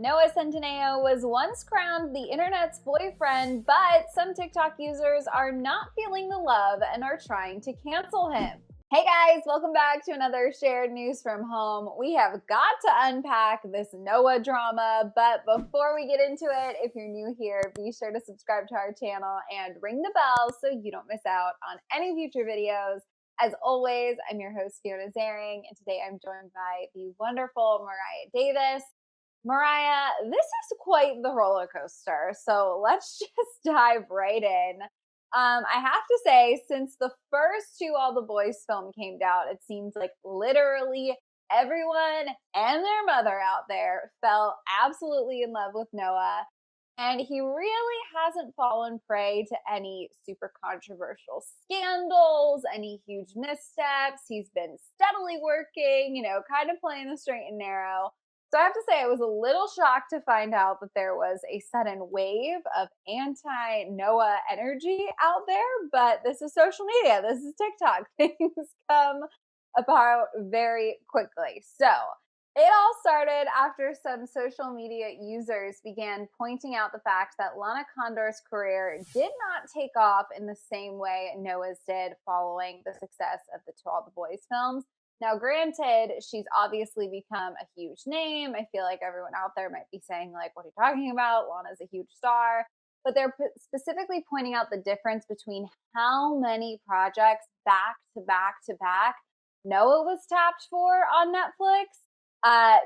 Noah Centineo was once crowned the internet's boyfriend, but some TikTok users are not feeling the love and are trying to cancel him. Hey guys, welcome back to another shared news from home. We have got to unpack this Noah drama, but before we get into it, if you're new here, be sure to subscribe to our channel and ring the bell so you don't miss out on any future videos. As always, I'm your host, Fiona Zaring, and today I'm joined by the wonderful Mariah Davis. Mariah, this is quite the roller coaster, so let's just dive right in. I have to say, since the first two All the Boys film came out, it seems like literally everyone and their mother out there fell absolutely in love with Noah. And he really hasn't fallen prey to any super controversial scandals, any huge missteps. He's been steadily working, kind of playing the straight and narrow. So I have to say, I was a little shocked to find out that there was a sudden wave of anti Noah energy out there. But this is social media, this is TikTok. Things come about very quickly. So it all started after some social media users began pointing out the fact that Lana Condor's career did not take off in the same way Noah's did following the success of the To All the Boys films. Now, granted, she's obviously become a huge name. I feel like everyone out there might be saying, like, what are you talking about? Lana's a huge star. But they're specifically pointing out the difference between how many projects back to back to back Noah was tapped for on Netflix.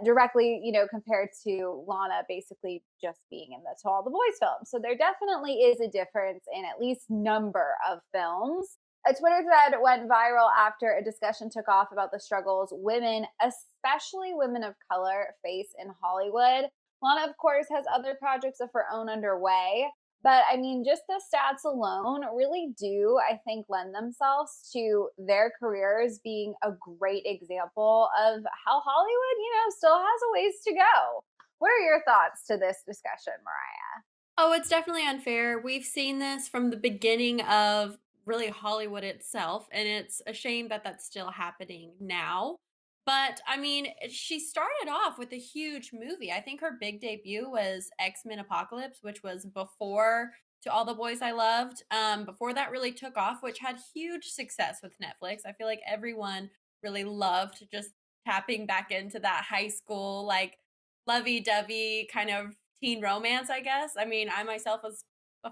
Directly, compared to Lana basically just being in the To All the Boys film. So there definitely is a difference in at least number of films. A Twitter thread went viral after a discussion took off about the struggles women, especially women of color, face in Hollywood. Lana, of course, has other projects of her own underway. But I mean, just the stats alone really do, I think, lend themselves to their careers being a great example of how Hollywood, still has a ways to go. What are your thoughts to this discussion, Mariah? Oh, it's definitely unfair. We've seen this from the beginning of really Hollywood itself, and it's a shame that that's still happening now. But I mean, she started off with a huge movie. I think her big debut was X-Men Apocalypse, which was before To All the Boys I Loved. Before that really took off, which had huge success with Netflix. I feel like everyone really loved just tapping back into that high school, like lovey-dovey kind of teen romance, I guess. I mean, I myself was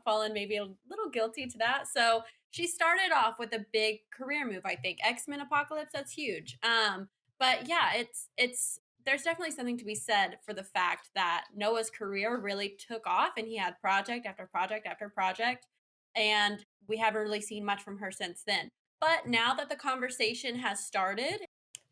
fallen maybe a little guilty to that. So she started off with a big career move, I think. X-Men Apocalypse, that's huge. But yeah, it's there's definitely something to be said for the fact that Noah's career really took off and he had project after project after project. And we haven't really seen much from her since then. But now that the conversation has started,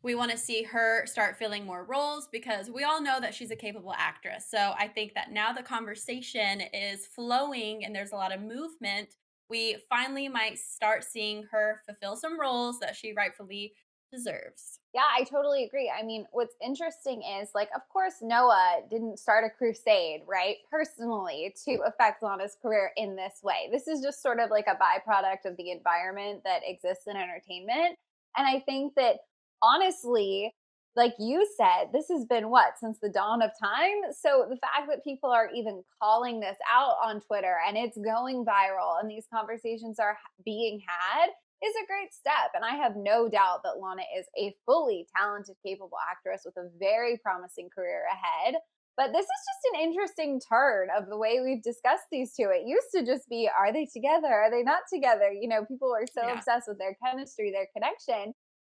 we want to see her start filling more roles because we all know that she's a capable actress. So I think that now the conversation is flowing and there's a lot of movement. We finally might start seeing her fulfill some roles that she rightfully deserves. Yeah, I totally agree. I mean, what's interesting is, like, of course, Noah didn't start a crusade, right, personally to affect Lana's career in this way. This is just sort of like a byproduct of the environment that exists in entertainment. And I think that honestly, like you said, this has been what, since the dawn of time? So the fact that people are even calling this out on Twitter and it's going viral and these conversations are being had is a great step. And I have no doubt that Lana is a fully talented, capable actress with a very promising career ahead. But this is just an interesting turn of the way we've discussed these two. It used to just be, are they together? Are they not together? People were so Yeah. obsessed with their chemistry, their connection.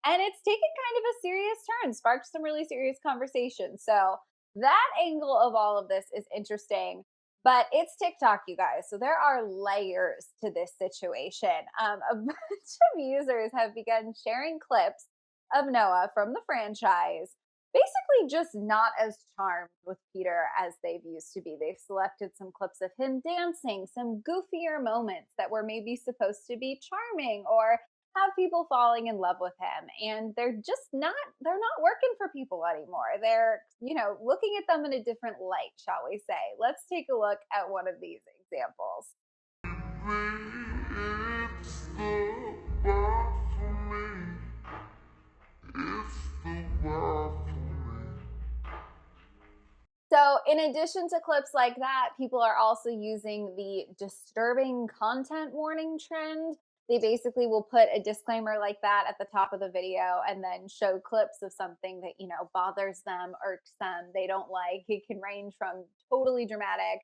And it's taken kind of a serious turn, sparked some really serious conversation. So that angle of all of this is interesting. But it's TikTok, you guys. So there are layers to this situation. A bunch of users have begun sharing clips of Noah from the franchise, basically just not as charmed with Peter as they've used to be. They've selected some clips of him dancing, some goofier moments that were maybe supposed to be charming or have people falling in love with him, and they're not working for people anymore. They're looking at them in a different light, shall we say. Let's take a look at one of these examples. So, in addition to clips like that, people are also using the disturbing content warning trend. They basically will put a disclaimer like that at the top of the video and then show clips of something that, bothers them, irks them, they don't like. It can range from totally dramatic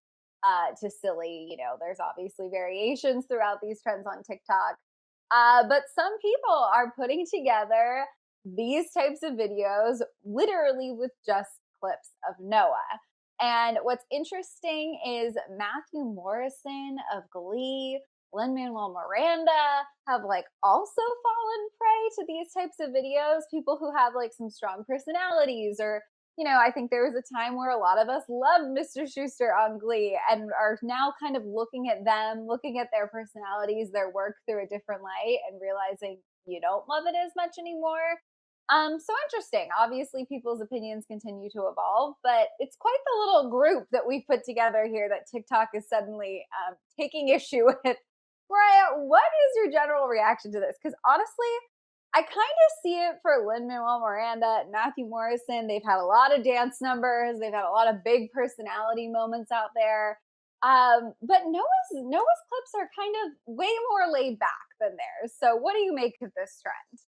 to silly. There's obviously variations throughout these trends on TikTok. But some people are putting together these types of videos literally with just clips of Noah. And what's interesting is Matthew Morrison of Glee, Lin-Manuel Miranda have like also fallen prey to these types of videos. People who have like some strong personalities, or I think there was a time where a lot of us loved Mr. Schuster on Glee and are now kind of looking at them, looking at their personalities, their work through a different light, and realizing you don't love it as much anymore. So interesting. Obviously, people's opinions continue to evolve, but it's quite the little group that we've put together here that TikTok is suddenly taking issue with. Mariah, what is your general reaction to this? Because honestly, I kind of see it for Lin-Manuel Miranda and Matthew Morrison. They've had a lot of dance numbers. They've had a lot of big personality moments out there. But Noah's clips are kind of way more laid back than theirs. So what do you make of this trend?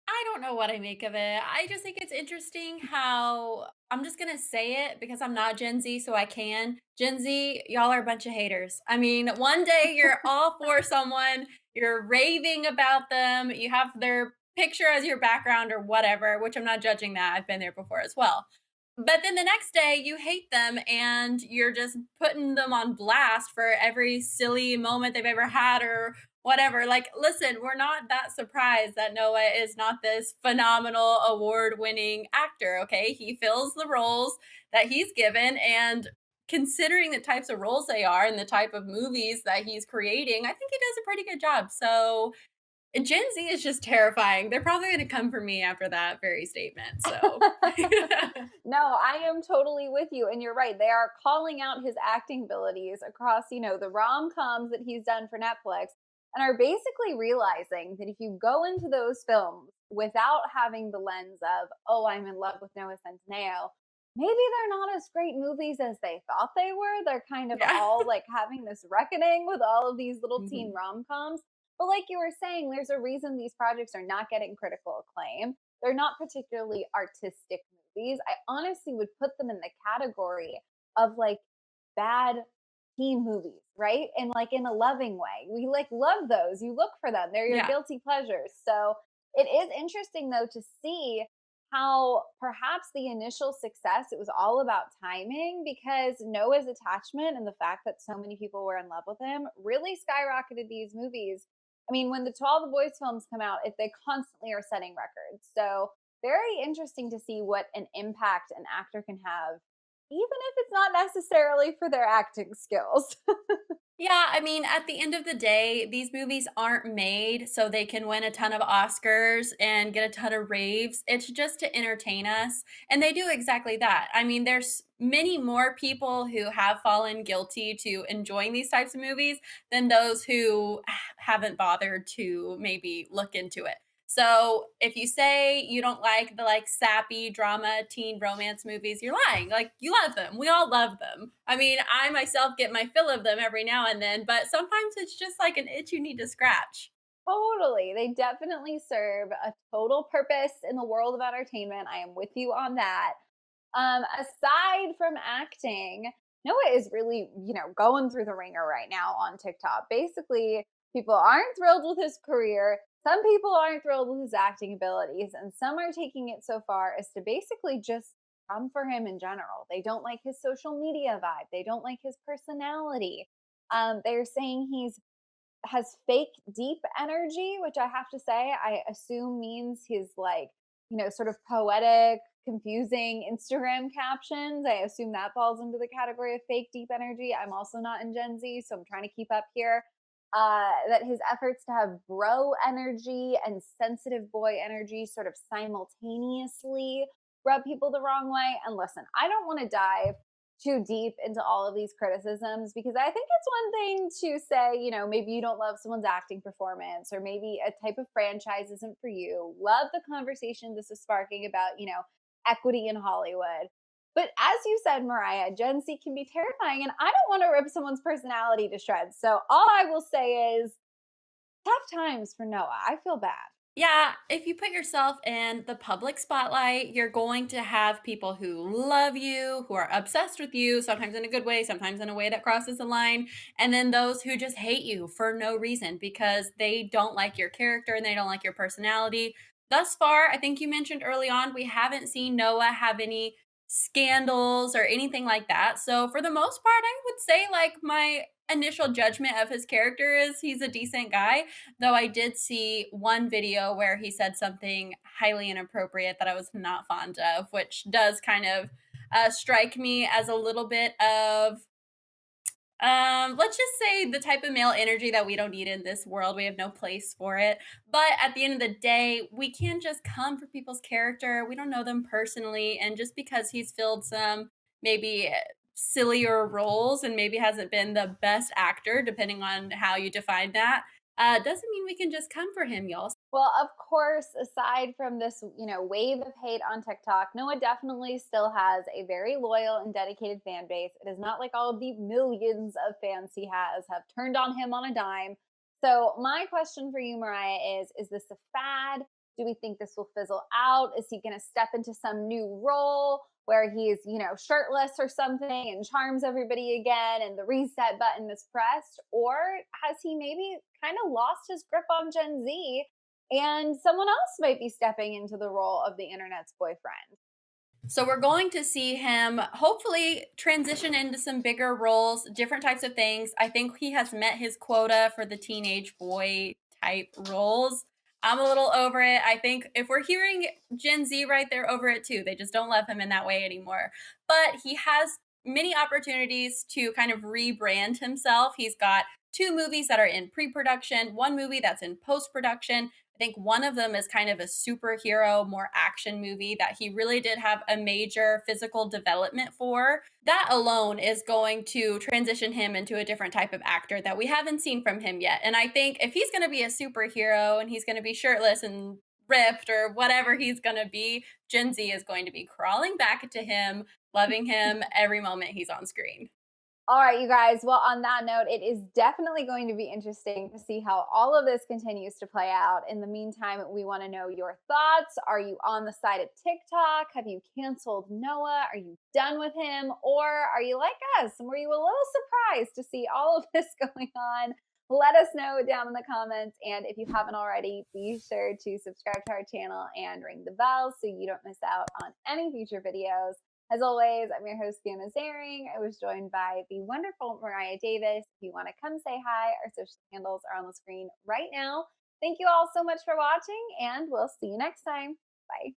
I don't know what I make of it. I just think it's interesting how I'm just gonna say it because I'm not Gen Z, so I can. Gen Z, y'all are a bunch of haters. I mean, one day you're all for someone, you're raving about them, you have their picture as your background or whatever, which I'm not judging that. I've been there before as well. But then the next day you hate them and you're just putting them on blast for every silly moment they've ever had or whatever. Like, listen, we're not that surprised that Noah is not this phenomenal award winning actor. Okay. He fills the roles that he's given. And considering the types of roles they are and the type of movies that he's creating, I think he does a pretty good job. So, Gen Z is just terrifying. They're probably going to come for me after that very statement. So, No, I am totally with you. And you're right. They are calling out his acting abilities across, the rom coms that he's done for Netflix, and are basically realizing that if you go into those films without having the lens of, oh, I'm in love with Noah Centineo, maybe they're not as great movies as they thought they were. They're kind of yeah. all like having this reckoning with all of these little teen Mhm. rom coms. But like you were saying, there's a reason these projects are not getting critical acclaim. They're not particularly artistic movies. I honestly would put them in the category of like bad teen movies, right? And like in a loving way. We like love those. You look for them. They're your Yeah. guilty pleasures. So it is interesting though to see how perhaps the initial success, it was all about timing, because Noah's attachment and the fact that so many people were in love with him really skyrocketed these movies. I mean, when the To All the Boys films come out, they constantly are setting records. So very interesting to see what an impact an actor can have, even if it's not necessarily for their acting skills. Yeah, I mean, at the end of the day, these movies aren't made so they can win a ton of Oscars and get a ton of raves. It's just to entertain us. And they do exactly that. I mean, there's many more people who have fallen guilty to enjoying these types of movies than those who haven't bothered to maybe look into it. So if you say you don't like the like sappy drama teen romance movies, you're lying. Like you love them. We all love them. I mean, I myself get my fill of them every now and then, but sometimes it's just like an itch you need to scratch. Totally. They definitely serve a total purpose in the world of entertainment. I am with you on that. Aside from acting, Noah is really, going through the ringer right now on TikTok. Basically, people aren't thrilled with his career. Some people aren't thrilled with his acting abilities, and some are taking it so far as to basically just come for him in general. They don't like his social media vibe. They don't like his personality. They're saying he's has fake deep energy, which I have to say, I assume means his like, sort of poetic, confusing Instagram captions. I assume that falls into the category of fake deep energy. I'm also not in Gen Z, so I'm trying to keep up here. That his efforts to have bro energy and sensitive boy energy sort of simultaneously rub people the wrong way. And listen, I don't want to dive too deep into all of these criticisms, because I think it's one thing to say, maybe you don't love someone's acting performance, or maybe a type of franchise isn't for you. Love the conversation this is sparking about, equity in Hollywood. But as you said, Mariah, Gen Z can be terrifying, and I don't want to rip someone's personality to shreds. So all I will say is tough times for Noah. I feel bad. Yeah, if you put yourself in the public spotlight, you're going to have people who love you, who are obsessed with you, sometimes in a good way, sometimes in a way that crosses the line, and then those who just hate you for no reason because they don't like your character and they don't like your personality. Thus far, I think you mentioned early on, we haven't seen Noah have any scandals or anything like that. So, for the most part, I would say like my initial judgment of his character is he's a decent guy. Though I did see one video where he said something highly inappropriate that I was not fond of, which does kind of strike me as a little bit of let's just say the type of male energy that we don't need in this world. We have no place for it. But at the end of the day, we can't just come for people's character. We don't know them personally. And just because he's filled some maybe sillier roles and maybe hasn't been the best actor, depending on how you define that, doesn't mean we can just come for him, y'all. Well, of course, aside from this, wave of hate on TikTok, Noah definitely still has a very loyal and dedicated fan base. It is not like all of the millions of fans he has have turned on him on a dime. So, my question for you, Mariah, is this a fad? Do we think this will fizzle out? Is he going to step into some new role where he's, shirtless or something and charms everybody again and the reset button is pressed? Or has he maybe kind of lost his grip on Gen Z and someone else might be stepping into the role of the internet's boyfriend? So we're going to see him hopefully transition into some bigger roles, different types of things. I think he has met his quota for the teenage boy type roles. I'm a little over it. I think if we're hearing Gen Z right, they're over it too. They just don't love him in that way anymore. But he has many opportunities to kind of rebrand himself. He's got two movies that are in pre-production, one movie that's in post-production. I think one of them is kind of a superhero, more action movie that he really did have a major physical development for. That alone is going to transition him into a different type of actor that we haven't seen from him yet. And I think if he's going to be a superhero and he's going to be shirtless and ripped or whatever he's going to be, Gen Z is going to be crawling back to him, loving him every moment he's on screen. All right, you guys. Well, on that note, it is definitely going to be interesting to see how all of this continues to play out. In the meantime, we want to know your thoughts. Are you on the side of TikTok? Have you canceled Noah? Are you done with him? Or are you like us? And were you a little surprised to see all of this going on? Let us know down in the comments. And if you haven't already, be sure to subscribe to our channel and ring the bell so you don't miss out on any future videos. As always, I'm your host, Fiona Zaring. I was joined by the wonderful Mariah Davis. If you want to come say hi, our social handles are on the screen right now. Thank you all so much for watching, and we'll see you next time. Bye.